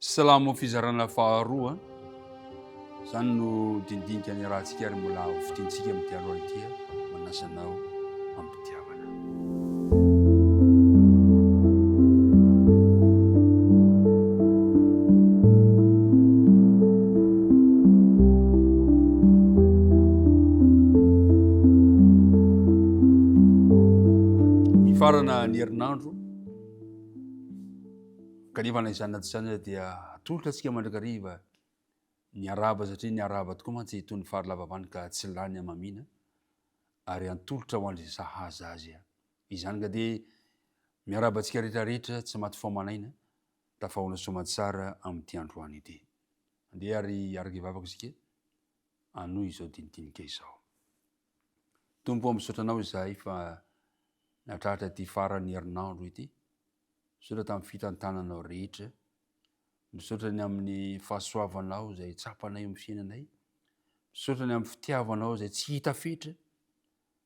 Salamo fizarana faharoa zany no dindinika ny rahantsika ary mbola fitintsika amin'ny androany ity manasanao ampitiavana. Mifarana ny herinandro kanefa na izany natysana dia atolotra antsika mandrakariva ny araba satria ny araba tokoa mantsy toy ny fahalavavany ka tsy lany amamina ary antolotra ho an'izay sahaza azy izany ka dia miaraba antsika rehetrarehetra tsy maty fomanaina tafahona somatsara amin'ity androany ity andeha ary araka ivavaka isika anoho izao dinidinika izao. Tompo misaotranao izahay fa natratra ty farany herinandro ity, misaotra tamin'ny fitantananao rehetra, misaotra ny amin'ny fahasoavanao izay tsapanay amin'ny fiainanay, misaotra ny amin'ny fitiavanao izay tsy hita fetra,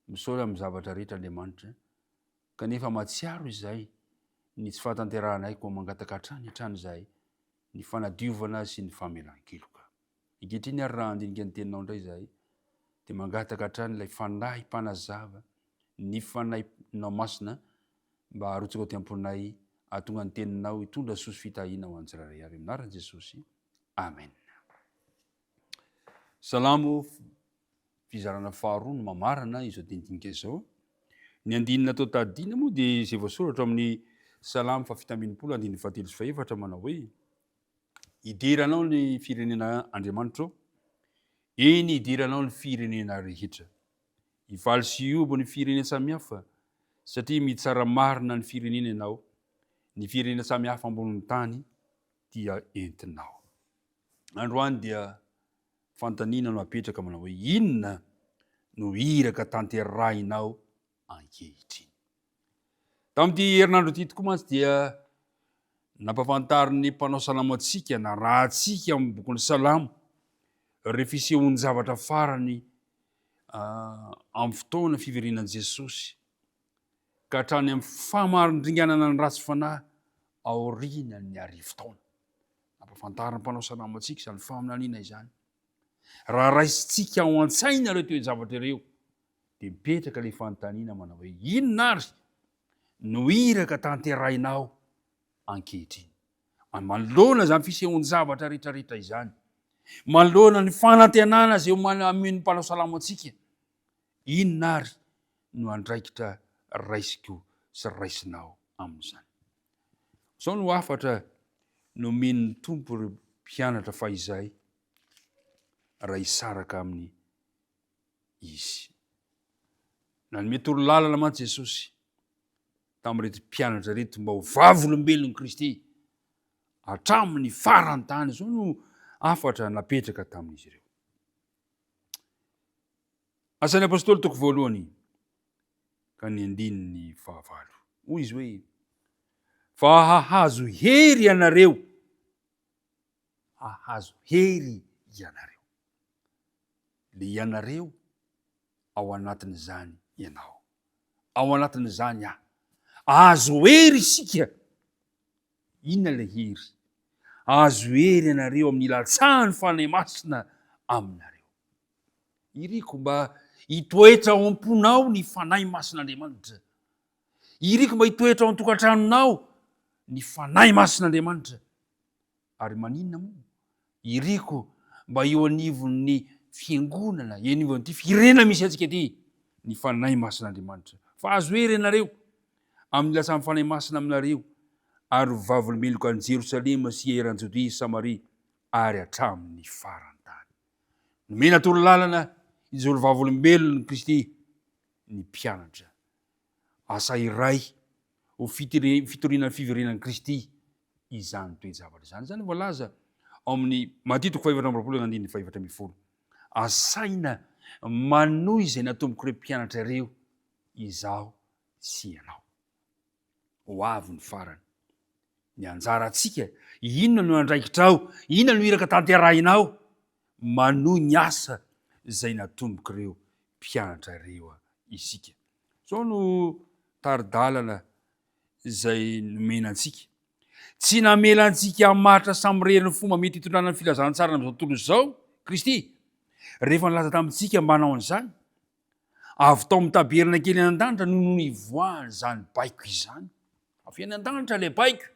misaotra amin'ny zavatra rehetra Andriamanitra, kanefa matsiaro izay ny tsy fahatanteranay koa mangataka hatrany izahay ny fanadiovana sy ny famelan-keloka. Ankehitriny ary raha andinika ny teninao indray izahay dia mangataka hatrany ilay fanahy mpanazava ny fanahinao masina mba harotsaka temponay ahatonga ny teninao hitondra soso fitahina ho anjiraray ary anaran'i Jesosy. Amen. Salamo fizarana faharoa no mamarana izao dindinika izao. Ny andinina tao tadina moa dia izay voasoratra amin'ny Salamo 119 manao hoe: idiranao ny firenena Andriamanitra, eny idiranao ny firenena rehetra, ivaly sy iobo ny firenena samihafa satria mitsara marina ny firenena ianao, ny firenena samihafa ambonin'ny tany dia entinao. Androany dia fantanina no apetraka manao hoe inona no iraka tanterahinao ankehitriny. Tamin'ity herinandro ity tokoa mantsy dia nampafantariny ny mpanao salamo antsika na raha antsika amin'ny bokin'ny salamo rehefa isehon'ny zavatra farany amin'ny fotoana fiverenan'i Jesosy ka hatrany amin'ny famarindringanana ny ratsy fanahy aorianany arivo-taona. Nampafantariny mpanao salamo antsika izany faminaniana izany. Raha raisitsika ao an-tsaina ireo toe-javatra ireo dia mipetraka ilay fanontaniana manao hoe inona ary no iraka tanterahinao ankehitriny. Manoloana izany fisehon'ny zavatra rehetrarehetra izany, manoloana ny fanantenana izay amen'ny mpanao salamo antsika, inona ary no andraikitra raisiko sy raisinao amin'izany. Izao no afatra nomen'ny tompo ireo mpianatra fa izay raha hisaraka amin'ny izy. Nanome torolalana mantsy Jesosy tamin'ireto mpianatra reto mba ho vavolombelon'i Kristy hatramin'ny farany tany. Izao no afatra napetraka tamin'izy ireo. Asan'ny apôstôly toko voalohany ka ny andininy fahavalo. Hoy izy hoe: fa hahazo hery ianareo, hahazo hery ianareo. Le ianareo ao anatin'izany ianao, ao anatin'izany aho. Ahazo hery isika. Inona le hery? Ahazo hery ianareo amin'ny ilatsahan'ny fanahy masina aminareo. Iriko mba hitoetra ao am-ponao ny fanahy masin'Andriamanitra. Iriko mba hitoetra ao an-tokantranonao ny fanahy masin'Andriamanitra. Ary maninona moa? Iriko mba eo anivon'ny fiangonana, eo anivon'ity firenena misy antsika ity, ny fanahy masin'Andriamanitra. Fa azo hery ianareo amin'ny ilatsahan'ny fanahy masina aminareo ary vavolombeloko an'i Jerosalema sy eran-Jodea sy Samaria ary hatramin'ny farany tany. Nomena torolalana izy olo vavolombelon'i Kristy ny mpianatra. Asa iray ho fitorian'ny fiverenan'i Kristy izany toe-javatra izany. Izany voalaza ao amin'ny Mateo 5:20. Asaina manohy izay natomboko ireo mpianatra ireo, izaho sy ianao. Ho avy ny farany. Ny anjara antsika, inona no andraikitrao, inona no iraka tanterahinao, manohy ny asa izay natomboko ireo mpianatra ireo isika. Izao no taridalana izay nomena antsika. tsy namela antsika maritra samyreriny fomba mety hitondrana ny filazantsara am'izao tontolo izao Kristy rehefa nilaza tamintsika mbanao an'izany avy tao mitaberina kely any an-danitra noho ny voany zany baiko izany avy any an-danitra le baiko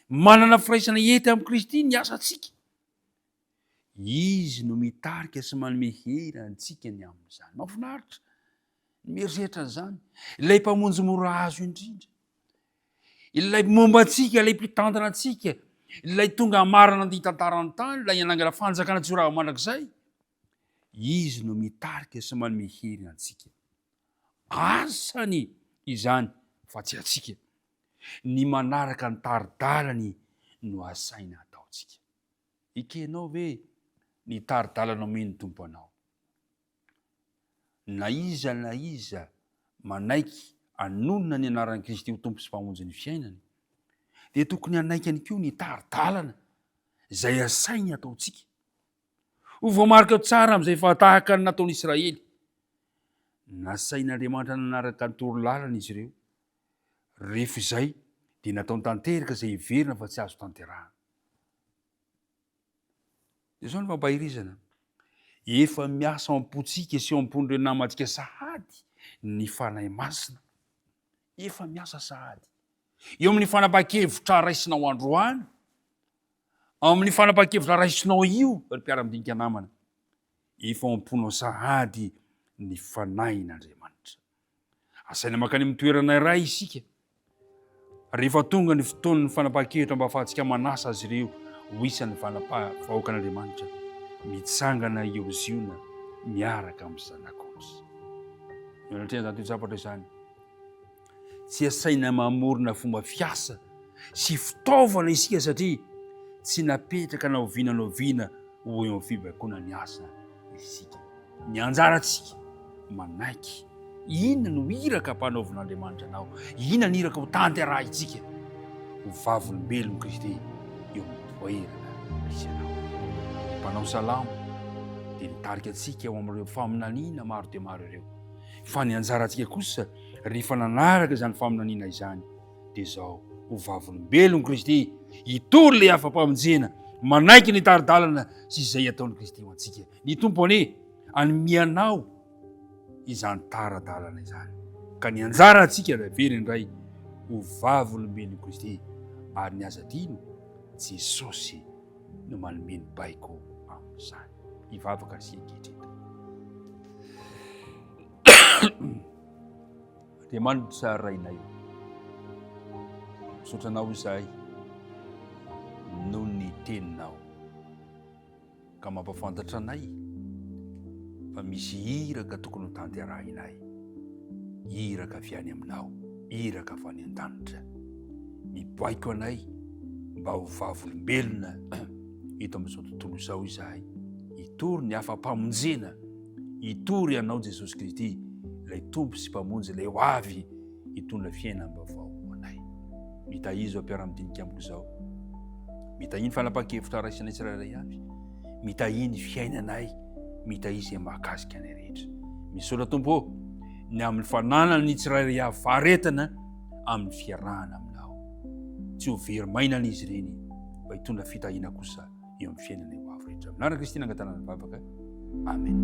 manana firaisana ety amin'i Kristy ny asantsika izy no mitarika sy manome hery antsika ny amin'izany mahafinaritra ny mieriseritra zany ilay mpamonjy mora azo indrindra ilay momba antsika ilay mpitantana antsika ilay tonga marana ny tantarany tany ilay anangana fanjakana tsy ho raha mandrakizay izy no mitarika sy manome hery antsika asany izany fa tsy atsika ny manaraka ny taridalany no asaina ataontsika ikenao ve ny taridalana omeny tompo anao na iza manaiky anonona ny anaran'i Kristy ho tompo sy mpamonjy ny fiainany dia tokony anaiky any koa ny taridalana izay asainy ataontsika ho voamarika tsara amin'izay fahatahaka ny nataon'i Israely nasain'Andriamanitra nanaraka ny torolalana izy ireo rehefa izay dia nataony tanteraka izay hiverina fa tsy azo tanterahana dia izao ny fampahirizana efa miasa am-pontsika sy eo am-pon'ireo namantsika sahady ny fanahy masina efa miasa sahady eo amin'ny fanapa-kevitra raisinao androany amin'ny fanapa-kevitra raisinao io ry mpiara-midinika namana efa amponao sahady ny fanahin'Andriamanitra asaina makany amin'ny toerana iray isika rehefa tonga ny fotoan'ny fanapa-kevitra mba ahafahantsika manasa azy ireo ho isan'ny vahoakan'Andriamanitra mitsangana eo ziona miaraka amin'ny zanak'ondry mianatreha zany toejapatra izany tsy asaina mamorona fomba fiasa sy fitaovana isika satria tsy napetraka naoviana ho eo amin'ny fibaikoana ny asa isika ny anjarantsika manaiky inona no iraka mpanaovin'Andriamanitra anao inona no iraka ho tanterahintsika ho vavolombelon'i Kristy eo amin'ny toerana misy anao mpanao salamo dia nitarika antsika eo amin'ireo faminaniana maro dia maro ireo fa ny anjarantsika kosa rehefa nanaraka izany faminaniana izany dia izao ho vavolombelon'i Kristy hitory ilay afa-pamonjena manaiky ny taridalana sy izay ataon'i Kristy ho antsika ny tompo anie anymianao izany taradalana izany ka ny anjara antsika very indray ho vavolombelon'i Kristy ary ny aza dino Jesosy no manomeny baiko amin'izany hivavaka sia ankehitriny Andriamanitra tsara rainay misotranao izahay noho ny teninao ka mampafantatra anay fa misy iraka tokony ho tanterahinay iraka avy any aminao iraka avy any an-danitra mibaiko anay mba ho vavolombelona eto amin'izao tontolo izao izahay hitory ny afa-pamonjena hitory anao Jesosy Kristy ilay tompo sy mpamonjy ilay ho avy hitondra fiainam-baovao anay mitahizo ampiara-midinika amiko izao mitahiny fanapa-kevitra raisinay tsirairay avy mitahiny fiainanay mitahizy izay mahakasika anay rehetra misaotra tompo ny amin'ny fananana ny tsirairay avy faharetana amin'ny fiarahana aminao tsy ho verimainana izy ireny mba hitondra fitahiana kosa eo amin'ny fiainanay ho avy rehetra aminarana Kristy nangatana ny vavaka amen